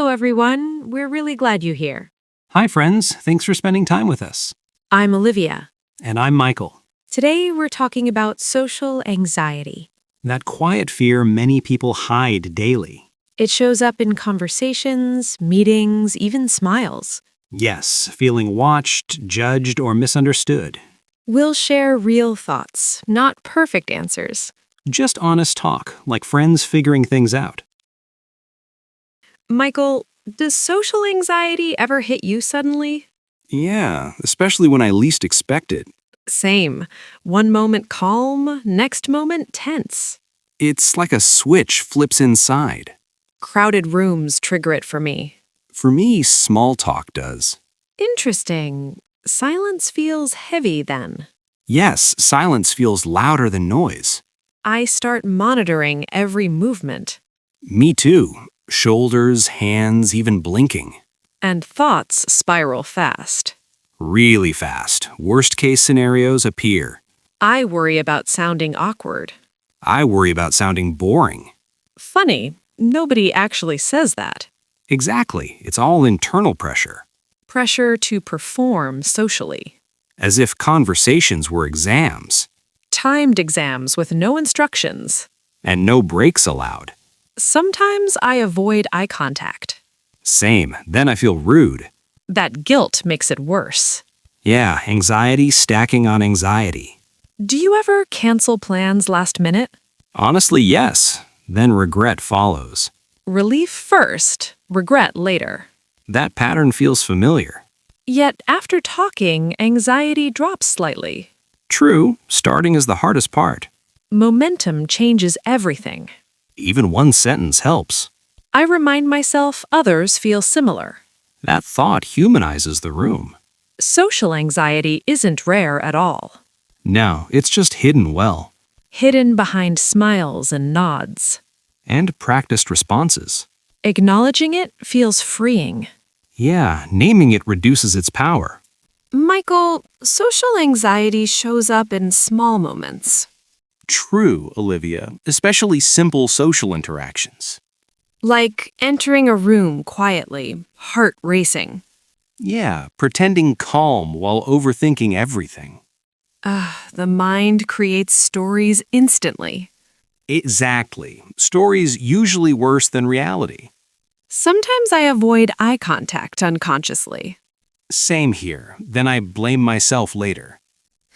Hello, everyone. We're really glad you're here. Hi, friends. Thanks for spending time with us. I'm Olivia. And I'm Michael. Today, we're talking about social anxiety. That quiet fear many people hide daily. It shows up in conversations, meetings, even smiles. Yes, feeling watched, judged, or misunderstood. We'll share real thoughts, not perfect answers. Just honest talk, like friends figuring things out. Michael, does social anxiety ever hit you suddenly? Yeah, especially when I least expect it. Same. One moment calm, next moment tense. It's like a switch flips inside. Crowded rooms trigger it for me. For me, small talk does. Interesting. Silence feels heavy then. Yes, silence feels louder than noise. I start monitoring every movement. Me too. Shoulders, hands, even blinking. And thoughts spiral fast. Really fast. Worst case scenarios appear. I worry about sounding awkward. I worry about sounding boring. Funny, nobody actually says that. Exactly. It's all internal pressure. Pressure to perform socially. As if conversations were exams. Timed exams with no instructions. And no breaks allowed. Sometimes I avoid eye contact. Same. Then I feel rude. That guilt makes it worse. Yeah, anxiety stacking on anxiety. Do you ever cancel plans last minute? Honestly, yes. Then regret follows. Relief first, regret later. That pattern feels familiar. Yet after talking, anxiety drops slightly. True, starting is the hardest part. Momentum changes everything. Even one sentence helps. I remind myself others feel similar. That thought humanizes the room. Social anxiety isn't rare at all. No, it's just hidden well. Hidden behind smiles and nods. And practiced responses. Acknowledging it feels freeing. Yeah, naming it reduces its power. Michael, social anxiety shows up in small moments. True, Olivia, especially simple social interactions. Like entering a room quietly, heart racing. Yeah, pretending calm while overthinking everything. The mind creates stories instantly. Exactly. Stories usually worse than reality. Sometimes I avoid eye contact unconsciously. Same here. Then I blame myself later.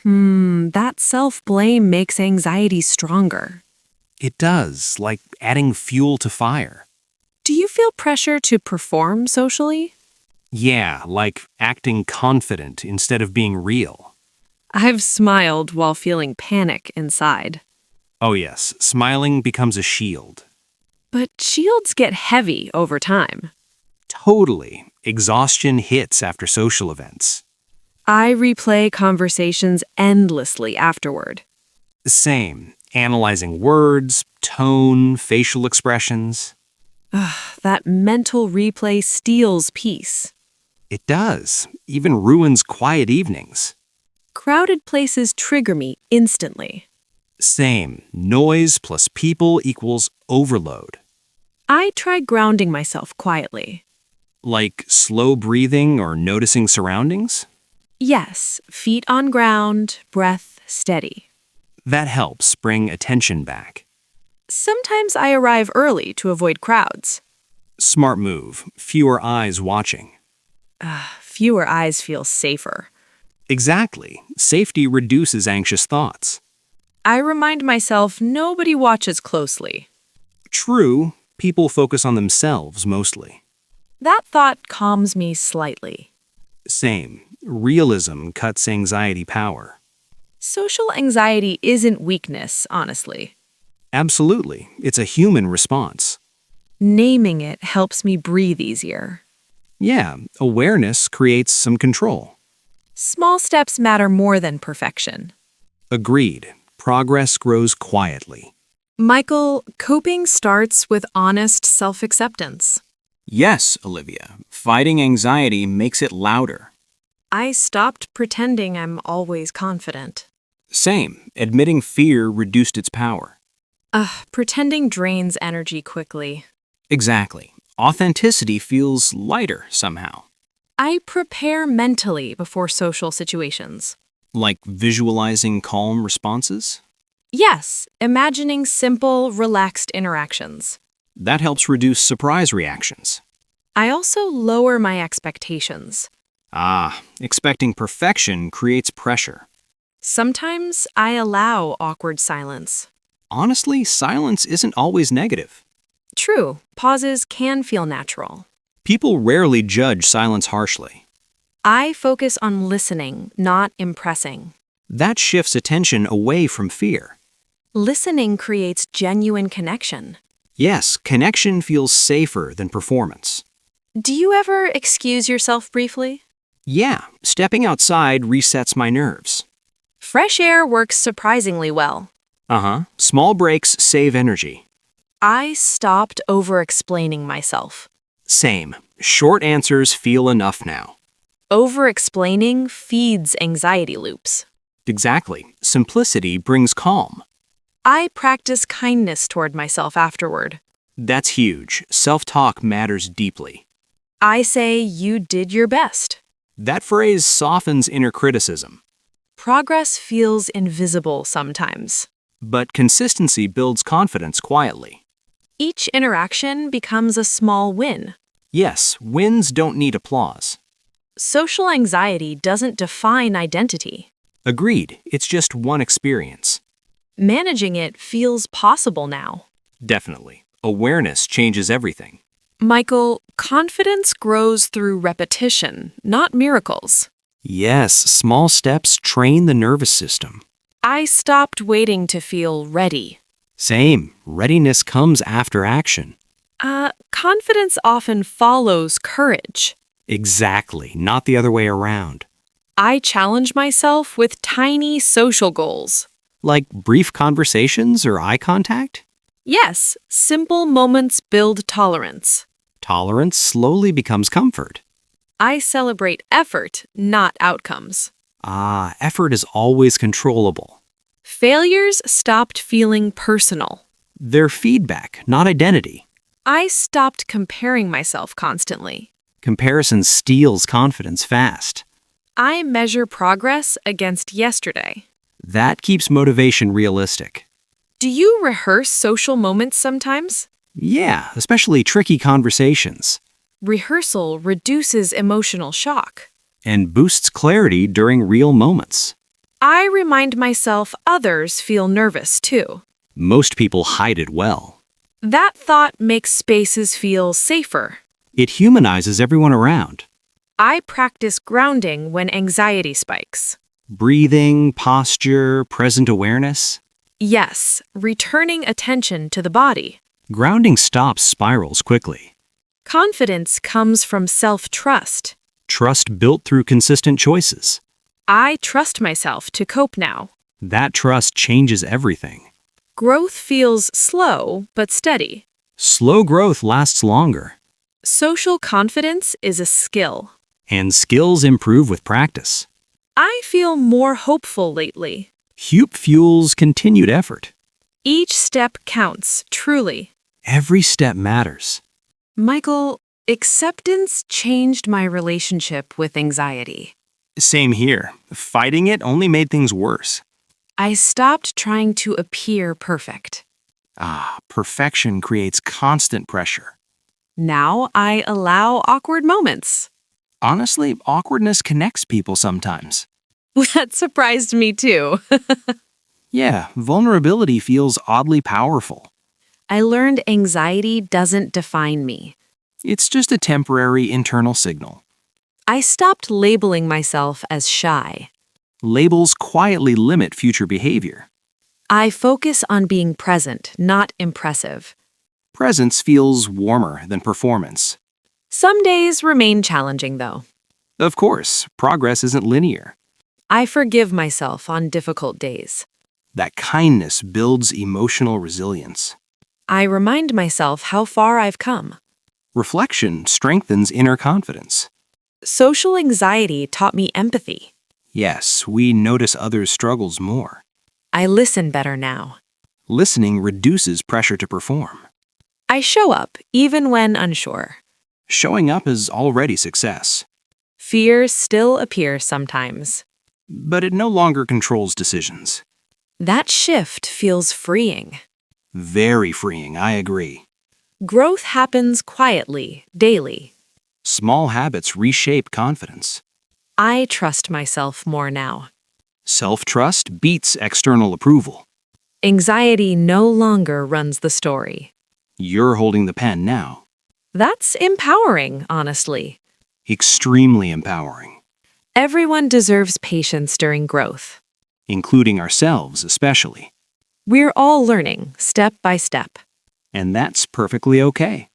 That self-blame makes anxiety stronger. It does, like adding fuel to fire. Do you feel pressure to perform socially? Yeah, like acting confident instead of being real. I've smiled while feeling panic inside. Oh yes, smiling becomes a shield. But shields get heavy over time. Totally. Exhaustion hits after social events. I replay conversations endlessly afterward. Same. Analyzing words, tone, facial expressions. That mental replay steals peace. It does. Even ruins quiet evenings. Crowded places trigger me instantly. Same. Noise plus people equals overload. I try grounding myself quietly. Like slow breathing or noticing surroundings? Yes, feet on ground, breath steady. That helps bring attention back. Sometimes I arrive early to avoid crowds. Smart move. Fewer eyes watching. Fewer eyes feel safer. Exactly. Safety reduces anxious thoughts. I remind myself nobody watches closely. True, people focus on themselves mostly. That thought calms me slightly. Same. Realism cuts anxiety power. Social anxiety isn't weakness, honestly. Absolutely. It's a human response. Naming it helps me breathe easier. Yeah, awareness creates some control. Small steps matter more than perfection. Agreed. Progress grows quietly. Michael, coping starts with honest self-acceptance. Yes, Olivia. Fighting anxiety makes it louder. I stopped pretending I'm always confident. Same. Admitting fear reduced its power. Pretending drains energy quickly. Exactly. Authenticity feels lighter somehow, I prepare mentally before social situations. like visualizing calm responses. Yes, imagining simple, relaxed interactions. That helps reduce surprise reactions. I also lower my expectations. Expecting perfection creates pressure. Sometimes I allow awkward silence. Honestly, silence isn't always negative. True, pauses can feel natural. People rarely judge silence harshly. I focus on listening, not impressing. That shifts attention away from fear. Listening creates genuine connection. Yes, connection feels safer than performance. Do you ever excuse yourself briefly? Yeah, stepping outside resets my nerves. Fresh air works surprisingly well. Small breaks save energy. I stopped over-explaining myself. Same. Short answers feel enough now. Over-explaining feeds anxiety loops. Exactly. Simplicity brings calm. I practice kindness toward myself afterward. That's huge. Self-talk matters deeply. I say you did your best. That phrase softens inner criticism. Progress feels invisible sometimes. But consistency builds confidence quietly. Each interaction becomes a small win. Yes, wins don't need applause. Social anxiety doesn't define identity. Agreed, it's just one experience. Managing it feels possible now. Definitely. Awareness changes everything. Michael, confidence grows through repetition, not miracles. Yes, small steps train the nervous system. I stopped waiting to feel ready. Same, readiness comes after action. Confidence often follows courage. Exactly, not the other way around. I challenge myself with tiny social goals. Like brief conversations or eye contact? Yes, simple moments build tolerance. Tolerance slowly becomes comfort. I celebrate effort, not outcomes. Effort is always controllable. Failures stopped feeling personal. They're feedback, not identity. I stopped comparing myself constantly. Comparison steals confidence fast. I measure progress against yesterday. That keeps motivation realistic. Do you rehearse social moments sometimes? Yeah, especially tricky conversations. Rehearsal reduces emotional shock. And boosts clarity during real moments. I remind myself others feel nervous too. Most people hide it well. That thought makes spaces feel safer. It humanizes everyone around. I practice grounding when anxiety spikes. Breathing, posture, present awareness. Yes, returning attention to the body. Grounding stops spirals quickly. Confidence comes from self-trust. Trust built through consistent choices. I trust myself to cope now. That trust changes everything. Growth feels slow but steady. Slow growth lasts longer. Social confidence is a skill. And skills improve with practice. I feel more hopeful lately. Hope fuels continued effort. Each step counts, truly. Every step matters. Michael, acceptance changed my relationship with anxiety. Same here. Fighting it only made things worse. I stopped trying to appear perfect. Perfection creates constant pressure. Now I allow awkward moments. Honestly, awkwardness connects people sometimes. That surprised me too. Yeah, vulnerability feels oddly powerful. I learned anxiety doesn't define me. It's just a temporary internal signal. I stopped labeling myself as shy. Labels quietly limit future behavior. I focus on being present, not impressive. Presence feels warmer than performance. Some days remain challenging, though. Of course, progress isn't linear. I forgive myself on difficult days. That kindness builds emotional resilience. I remind myself how far I've come. Reflection strengthens inner confidence. Social anxiety taught me empathy. Yes, we notice others' struggles more. I listen better now. Listening reduces pressure to perform. I show up, even when unsure. Showing up is already success. Fear still appears sometimes. But it no longer controls decisions. That shift feels freeing. Very freeing, I agree. Growth happens quietly, daily. Small habits reshape confidence. I trust myself more now. Self-trust beats external approval. Anxiety no longer runs the story. You're holding the pen now. That's empowering, honestly. Extremely empowering. Everyone deserves patience during growth. Including ourselves, especially. We're all learning, step by step. And that's perfectly okay.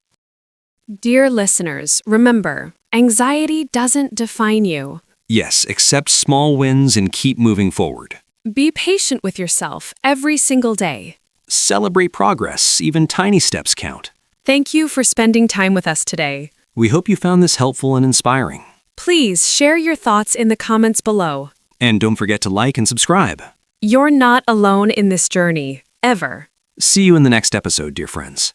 Dear listeners, remember, anxiety doesn't define you. Yes, accept small wins and keep moving forward. Be patient with yourself every single day. Celebrate progress, even tiny steps count. Thank you for spending time with us today. We hope you found this helpful and inspiring. Please share your thoughts in the comments below. And don't forget to like and subscribe. You're not alone in this journey, ever. See you in the next episode, dear friends.